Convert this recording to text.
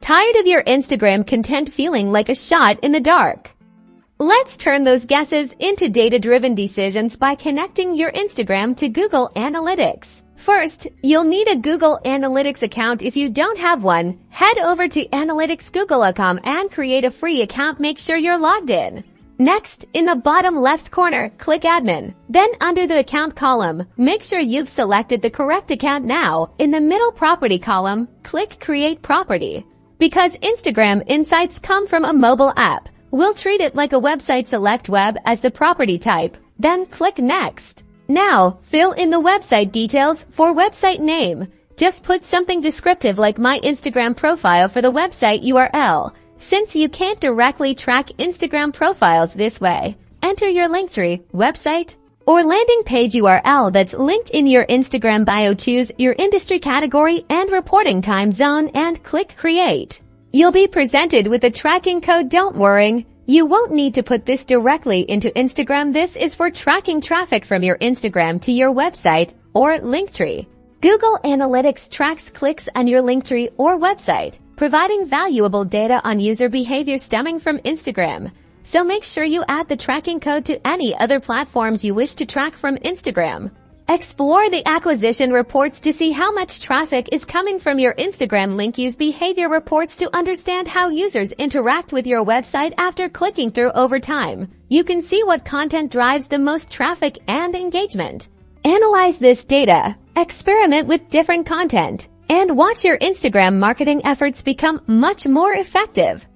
Tired of your Instagram content feeling like a shot in the dark? Let's turn those guesses into data-driven decisions by connecting your Instagram to Google Analytics. First, you'll need a Google Analytics account. If you don't have one, head over to analyticsgoogle.com and create a free account. Make sure you're logged in. Next, in the bottom left corner, click Admin. Then under the Account column, make sure you've selected the correct account now. In the middle Property column, click Create Property. Because Instagram Insights come from a mobile app, we'll treat it like a website. Select Web as the property type. Then click Next. Now, fill in the website details. For website name, just put something descriptive like My Instagram Profile for the website URL. Since you can't directly track Instagram profiles this way, enter your Linktree, website, or landing page URL that's linked in your Instagram bio. Choose your industry category and reporting time zone and click Create. You'll be presented with a tracking code. Don't worry, you won't need to put this directly into Instagram. This is for tracking traffic from your Instagram to your website or Linktree. Google Analytics tracks clicks on your Linktree or website, providing valuable data on user behavior stemming from Instagram. So make sure you add the tracking code to any other platforms you wish to track from Instagram. Explore the acquisition reports to see how much traffic is coming from your Instagram link. Use behavior reports to understand how users interact with your website after clicking through over time. You can see what content drives the most traffic and engagement. Analyze this data, experiment with different content, and watch your Instagram marketing efforts become much more effective.